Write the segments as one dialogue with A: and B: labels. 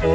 A: Okay,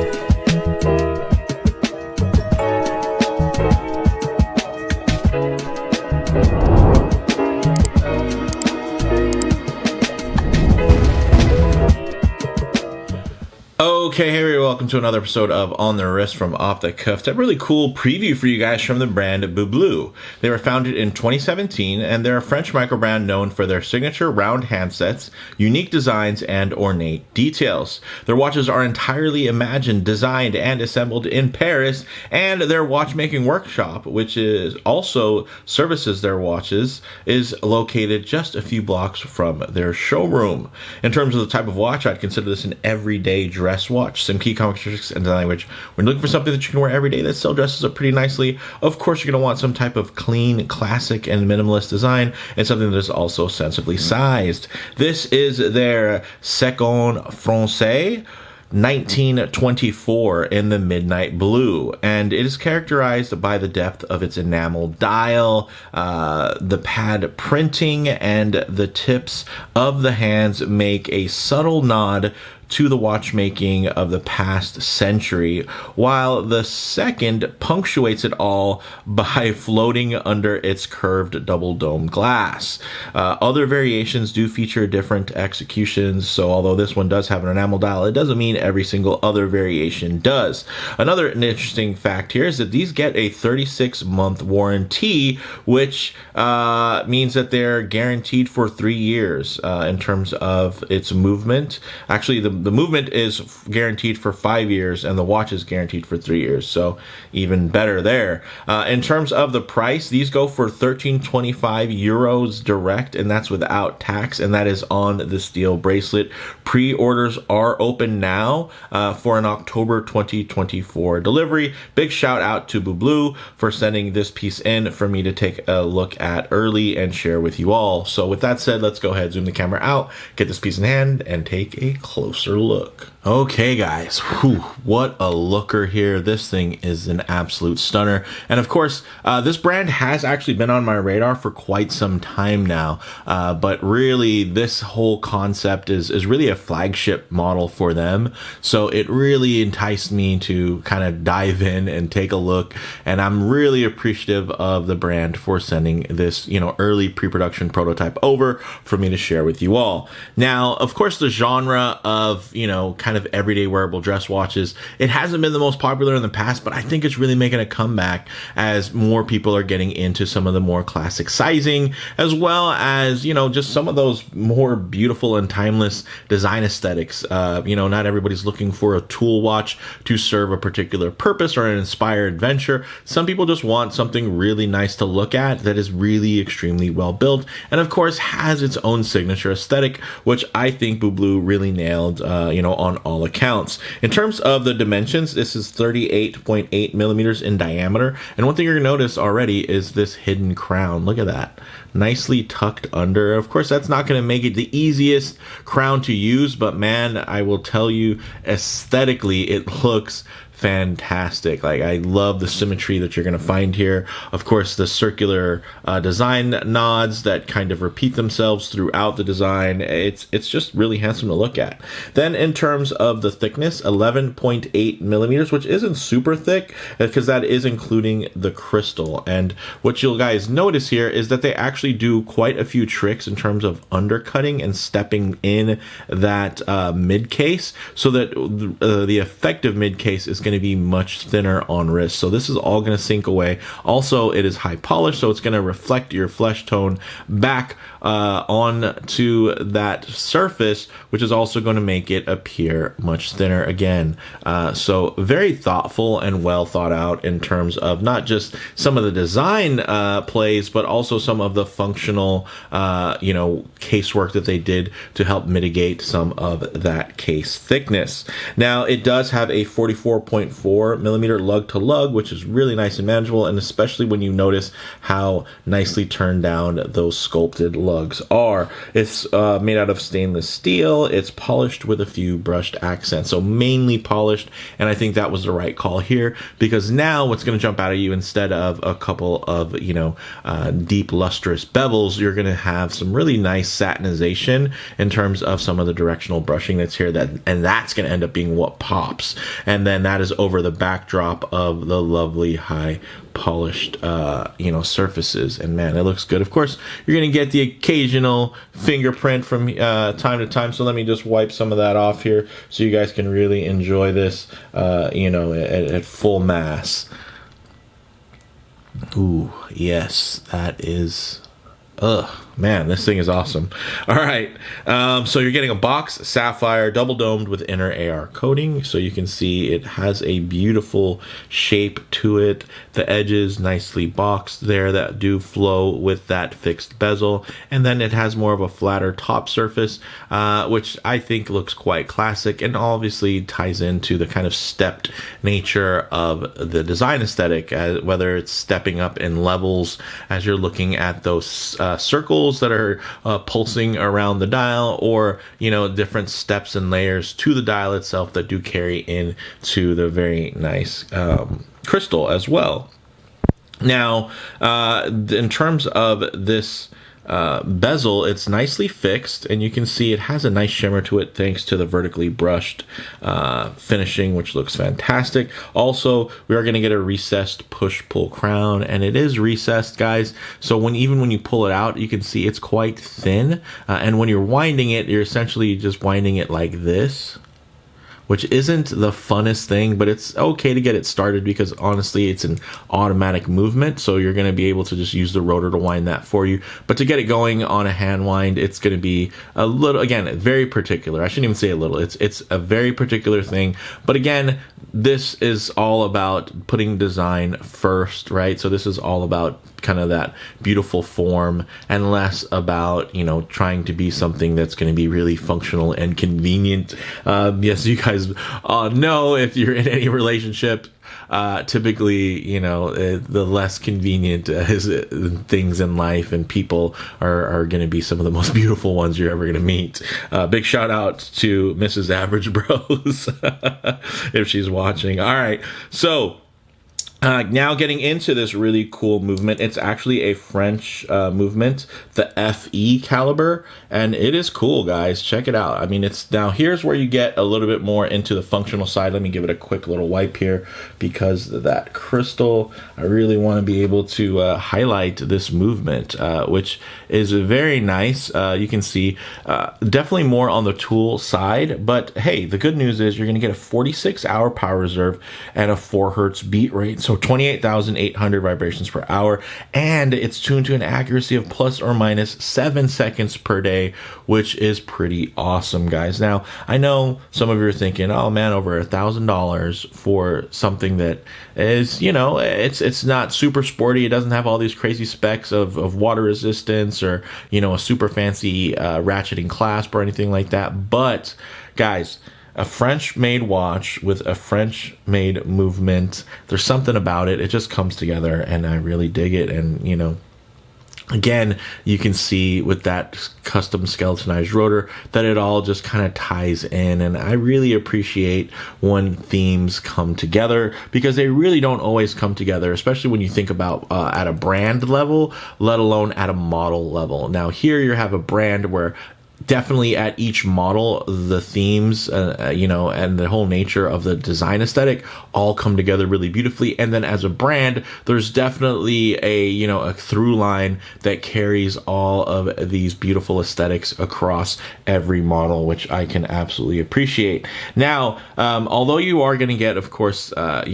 A: hey everybody, welcome to another episode of On the Wrist from Off the Cuff. A really cool preview for you guys from the brand Beaubleu. They were founded in 2017, and they're a French microbrand known for their signature round handsets, unique designs, and ornate details. Their watches are entirely imagined, designed, and assembled in Paris, and their watchmaking workshop, which is also services their watches, is located just a few blocks from their showroom. In terms of the type of watch, I'd consider this an everyday dress watch. Some key characteristics and design language. When you're looking for something that you can wear every day that still dresses up pretty nicely, of course you're going to want some type of clean, classic, and minimalist design, and something that is also sensibly sized. This is their Seconde Française 1924 in the midnight blue, and it is characterized by the depth of its enamel dial, the pad printing, and the tips of the hands make a subtle nod to the watchmaking of the past century, while the second punctuates it all by floating under its curved double dome glass. Other variations do feature different executions, so although this one does have an enamel dial, it doesn't mean every single other variation does. Another interesting fact here is that these get a 36-month warranty, which means that they're guaranteed for 3 years in terms of its movement. Actually, the movement is guaranteed for 5 years, and the watch is guaranteed for 3 years, so even better there. In terms of the price, these go for 1325 euros direct, and that's without tax, and that is on the steel bracelet. Pre-orders are open now for an October 2024 delivery. Big shout out to Beaubleu for sending this piece in for me to take a look at early and share with you all. So with that said, let's go ahead, zoom the camera out, get this piece in hand, and take a closer look. Okay guys, whew, what a looker here. This thing is an absolute stunner, and of course this brand has actually been on my radar for quite some time now, but really this whole concept is really a flagship model for them, so it really enticed me to kind of dive in and take a look, and I'm really appreciative of the brand for sending this, early pre-production prototype over for me to share with you all. Now, of course, the genre of kind of everyday wearable dress watches, it hasn't been the most popular in the past, but I think it's really making a comeback as more people are getting into some of the more classic sizing, as well as just some of those more beautiful and timeless design aesthetics. Not everybody's looking for a tool watch to serve a particular purpose or an inspired adventure. Some people just want something really nice to look at that is really extremely well built, and of course has its own signature aesthetic, which I think Beaubleu really nailed on all accounts. In terms of the dimensions, this is 38.8 millimeters in diameter, and one thing you're gonna notice already is this hidden crown. Look at that, nicely tucked under. Of course, that's not going to make it the easiest crown to use, but man, I will tell you, aesthetically it looks fantastic. Like, I love the symmetry that you're going to find here. Of course, the circular design nods that kind of repeat themselves throughout the design. It's just really handsome to look at. Then in terms of the thickness, 11.8 millimeters, which isn't super thick because that is including the crystal. And what you'll guys notice here is that they actually do quite a few tricks in terms of undercutting and stepping in that mid case, so that the effective mid case is going to be much thinner on wrist. So this is all going to sink away. Also, it is high polish, so it's going to reflect your flesh tone back onto that surface, which is also going to make it appear much thinner again. So very thoughtful and well thought out in terms of not just some of the design plays, but also some of the functional casework that they did to help mitigate some of that case thickness. Now, it does have a 44.1 3.4 millimeter lug to lug, which is really nice and manageable, and especially when you notice how nicely turned down those sculpted lugs are. It's made out of stainless steel. It's polished with a few brushed accents, so mainly polished, and I think that was the right call here, because now what's going to jump out at you, instead of a couple of deep lustrous bevels, you're going to have some really nice satinization in terms of some of the directional brushing that's here, and that's going to end up being what pops, and then that is over the backdrop of the lovely high polished surfaces, and man, it looks good. Of course, you're going to get the occasional fingerprint from time to time, so let me just wipe some of that off here so you guys can really enjoy this at full mass. Ooh, yes, that is... man, this thing is awesome. All right, so you're getting a box sapphire double domed with inner AR coating, so you can see it has a beautiful shape to it. The edges nicely boxed there that do flow with that fixed bezel, and then it has more of a flatter top surface, which I think looks quite classic and obviously ties into the kind of stepped nature of the design aesthetic, whether it's stepping up in levels as you're looking at those circles that are pulsing around the dial, or different steps and layers to the dial itself that do carry into the very nice crystal as well. Now, in terms of this bezel, it's nicely fixed, and you can see it has a nice shimmer to it thanks to the vertically brushed finishing, which looks fantastic. Also, we are going to get a recessed push-pull crown, and it is recessed, guys, so even when you pull it out, you can see it's quite thin, and when you're winding it, you're essentially just winding it like this, which isn't the funnest thing, but it's okay to get it started because honestly it's an automatic movement, so you're going to be able to just use the rotor to wind that for you. But to get it going on a hand wind, it's going to be a little, again, very particular. I shouldn't even say a little, it's a very particular thing. But again, this is all about putting design first, right? So this is all about kind of that beautiful form and less about trying to be something that's going to be really functional and convenient. Yes, you guys know, if you're in any relationship, typically the less convenient things in life and people are going to be some of the most beautiful ones you're ever going to meet. Big shout out to Mrs. Average Bros if she's watching. All right, so now getting into this really cool movement. It's actually a French movement, the FE caliber, and it is cool, guys. Check it out. I mean, here's where you get a little bit more into the functional side. Let me give it a quick little wipe here, because that crystal, I really want to be able to highlight this movement, which is very nice. You can see definitely more on the tool side, but hey, the good news is you're going to get a 46-hour power reserve and a 4 hertz beat rate, so 28,800 vibrations per hour, and it's tuned to an accuracy of plus or minus 7 seconds per day, which is pretty awesome, guys. Now, I know some of you are thinking, oh man, over $1,000 for something that is, it's not super sporty. It doesn't have all these crazy specs of water resistance or, a super fancy ratcheting clasp or anything like that. But guys, a French-made watch with a French-made movement, there's something about it. It just comes together, and I really dig it. And, again, you can see with that custom skeletonized rotor that it all just kind of ties in, and I really appreciate when themes come together, because they really don't always come together, especially when you think about at a brand level, let alone at a model level. Now here you have a brand where definitely at each model, the themes, and the whole nature of the design aesthetic all come together really beautifully. And then as a brand, there's definitely a through line that carries all of these beautiful aesthetics across every model, which I can absolutely appreciate. Now, although you are going to get, of course, a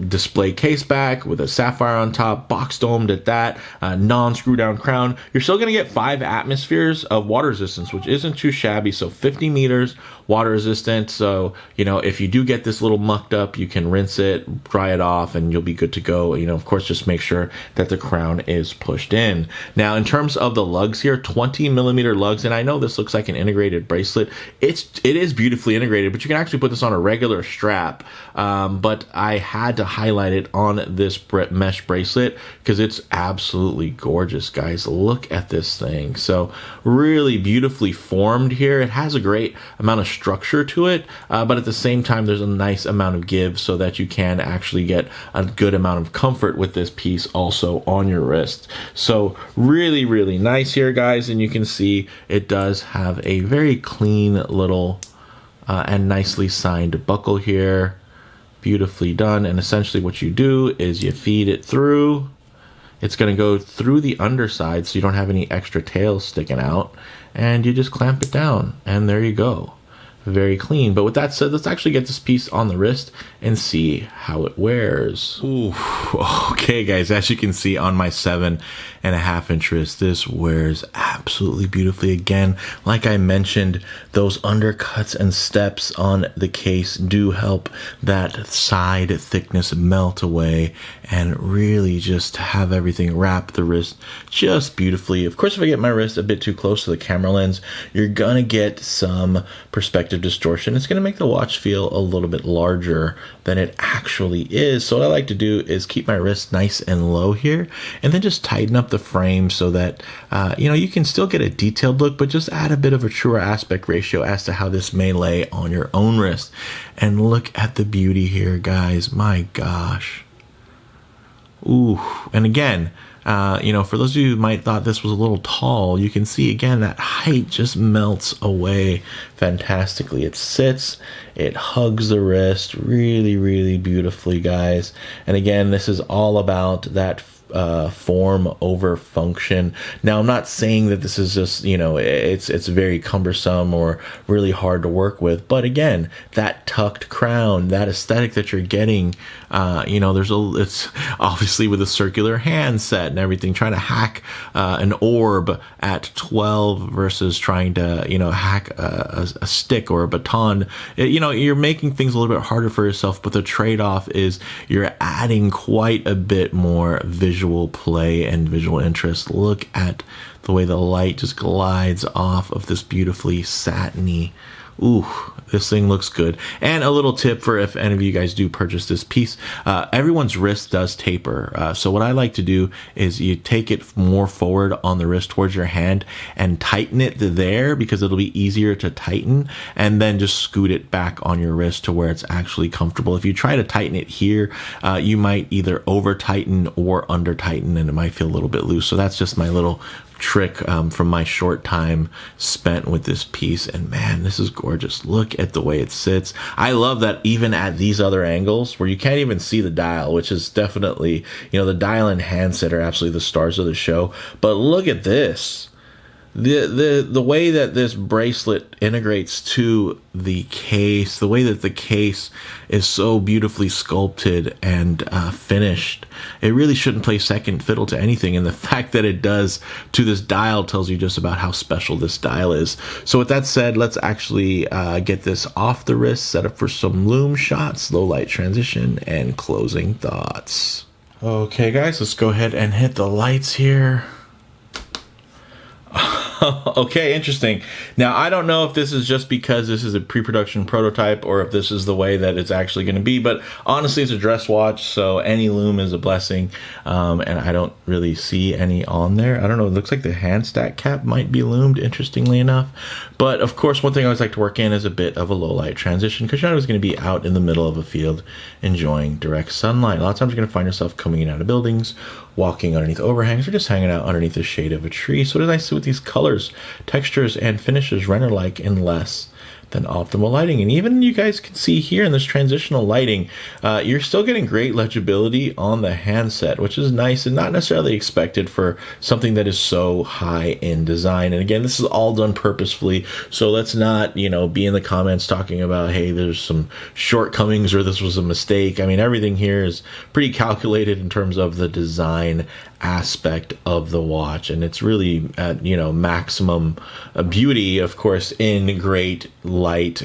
A: display case back with a sapphire on top, box domed at that, non-screw down crown, you're still going to get 5 atmospheres of water resistance, which isn't too shabby. So 50 meters, water resistant. So, you know, if you do get this little mucked up, you can rinse it, dry it off, and you'll be good to go. You know, of course, just make sure that the crown is pushed in. Now, in terms of the lugs here, 20mm lugs, and I know this looks like an integrated bracelet. It is beautifully integrated, but you can actually put this on a regular strap. But I had to highlight it on this mesh bracelet because it's absolutely gorgeous, guys. Look at this thing. So really beautifully formed here. It has a great amount of structure to it, but at the same time, there's a nice amount of give so that you can actually get a good amount of comfort with this piece also on your wrist. So really, really nice here, guys. And you can see it does have a very clean little and nicely signed buckle here. Beautifully done. And essentially what you do is you feed it through. It's going to go through the underside so you don't have any extra tails sticking out, and you just clamp it down, and there you go. Very clean. But with that said, let's actually get this piece on the wrist and see how it wears. Ooh, okay, guys, as you can see on my 7.5-inch wrist, this wears absolutely beautifully. Again, like I mentioned, those undercuts and steps on the case do help that side thickness melt away and really just have everything wrap the wrist just beautifully. Of course, if I get my wrist a bit too close to the camera lens, you're gonna get some perspective distortion. It's going to make the watch feel a little bit larger than it actually is. So what I like to do is keep my wrist nice and low here, and then just tighten up the frame so that you know, you can still get a detailed look, but just add a bit of a truer aspect ratio as to how this may lay on your own wrist. And look at the beauty here, guys. My gosh. Ooh. And again, you know, for those of you who might thought this was a little tall, you can see again that height just melts away fantastically. It sits, it hugs the wrist really, really beautifully, guys. And again, this is all about that form over function. Now, I'm not saying that this is just, you know, it's very cumbersome or really hard to work with, but again, that tucked crown, that aesthetic that you're getting, you know, it's obviously with a circular hand set and everything, trying to hack an orb at 12 versus trying to, you know, hack a stick or a baton. You know, you're making things a little bit harder for yourself, but the trade-off is you're adding quite a bit more visual play and visual interest. Look at the way the light just glides off of this beautifully satiny. Ooh, this thing looks good. And a little tip for if any of you guys do purchase this piece, everyone's wrist does taper. So what I like to do is you take it more forward on the wrist towards your hand and tighten it there because it'll be easier to tighten, and then just scoot it back on your wrist to where it's actually comfortable. If you try to tighten it here, you might either over tighten or under tighten, and it might feel a little bit loose. So that's just my little trick from my short time spent with this piece. And man, this is gorgeous. Look at the way it sits. I love that even at these other angles where you can't even see the dial, which is definitely, you know, the dial and handset are absolutely the stars of the show. But look at this. The way that this bracelet integrates to the case, the way that the case is so beautifully sculpted and finished, it really shouldn't play second fiddle to anything. And the fact that it does to this dial tells you just about how special this dial is. So with that said, let's actually get this off the wrist, set up for some loom shots, low light transition, and closing thoughts. Okay, guys, let's go ahead and hit the lights here. Okay, interesting. Now, I don't know if this is just because this is a pre-production prototype or if this is the way that it's actually going to be, but honestly, it's a dress watch, so any loom is a blessing, and I don't really see any on there. I don't know, it looks like the hand stack cap might be loomed, interestingly enough. But, of course, one thing I always like to work in is a bit of a low-light transition, because you're always going to be out in the middle of a field enjoying direct sunlight. A lot of times you're going to find yourself coming in and out of buildings, walking underneath overhangs, or just hanging out underneath the shade of a tree. So what did I see with these colors, textures, and finishes render like in less than optimal lighting? And even you guys can see here in this transitional lighting, you're still getting great legibility on the handset, which is nice and not necessarily expected for something that is so high in design. And again, this is all done purposefully, so let's not, you know, be in the comments talking about, hey, there's some shortcomings or this was a mistake. I mean, everything here is pretty calculated in terms of the design aspect of the watch, and it's really at, you know, maximum beauty, of course, in great light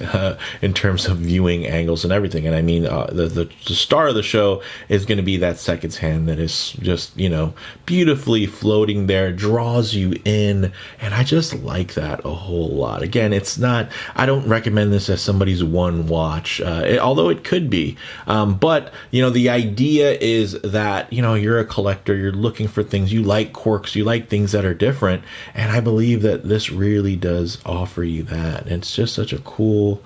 A: in terms of viewing angles and everything. And I mean, the star of the show is going to be that seconds hand that is just, you know, beautifully floating there, draws you in. And I just like that a whole lot. Again, it's not, I don't recommend this as somebody's one watch, although it could be. But, you know, the idea is that, you know, you're a collector, you're looking for things, you like quirks, you like things that are different. And I believe that this really does offer you that. And it's just such a cool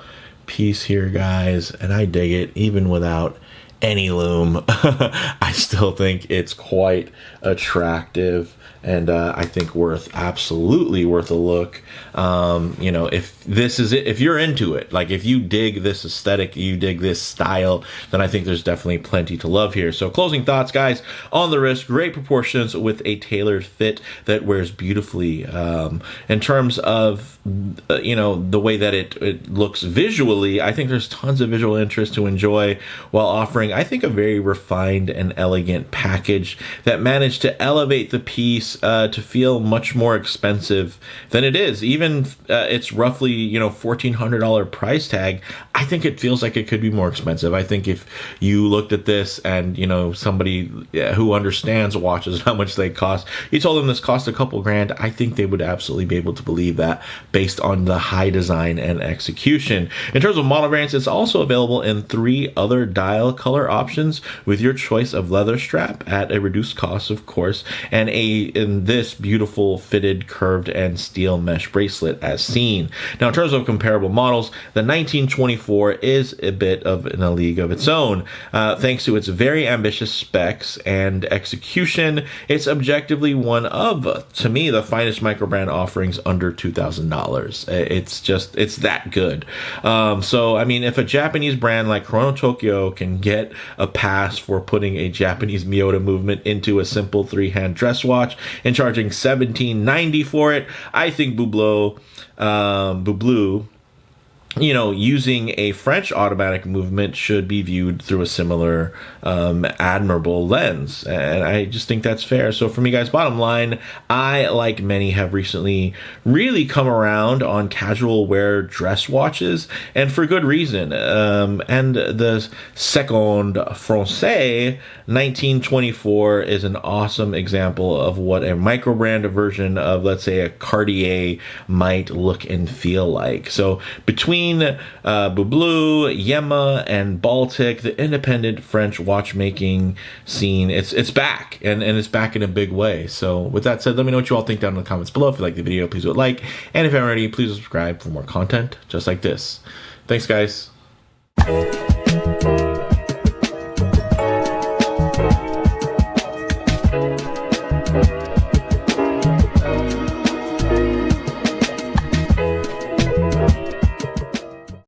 A: piece here, guys. And I dig it, even without any lume. I still think it's quite attractive, and I think absolutely worth a look. You know, if this is it, if you're into it, like if you dig this aesthetic, you dig this style, then I think there's definitely plenty to love here. So closing thoughts, guys, on the wrist, great proportions with a tailored fit that wears beautifully. In terms of, you know, the way that it looks visually, I think there's tons of visual interest to enjoy while offering, I think, a very refined and elegant package that managed to elevate the piece to feel much more expensive than it is. Even it's roughly, you know, $1,400 price tag. I think it feels like it could be more expensive. I think if you looked at this and, you know, somebody who understands watches, how much they cost, you told them this cost a couple grand, I think they would absolutely be able to believe that based on the high design and execution. In terms of model variants, it's also available in 3 other dial color options with your choice of leather strap at a reduced cost, of course, and in this beautiful fitted, curved, and steel mesh bracelet as seen. Now, in terms of comparable models, the 1924 is a bit of in a league of its own. Thanks to its very ambitious specs and execution, it's objectively one of, to me, the finest microbrand offerings under $2,000. It's that good. So, I mean, if a Japanese brand like Kurono Tokyo can get a pass for putting a Japanese Miyota movement into a simple 3-hand dress watch and charging $17.90 for it, I think Beaubleu, you know, using a French automatic movement should be viewed through a similar admirable lens. And I just think that's fair. So for me, guys, bottom line, I, like many, have recently really come around on casual wear dress watches, and for good reason. And the Seconde Française 1924 is an awesome example of what a microbrand version of, let's say, a Cartier might look and feel like. So between Beaubleu, Yema, and Baltic, the independent French watchmaking scene, it's back, and it's back in a big way. So with that said, let me know what you all think down in the comments below. If you like the video, please do a like, and if you haven't already, please subscribe for more content just like this. Thanks, guys.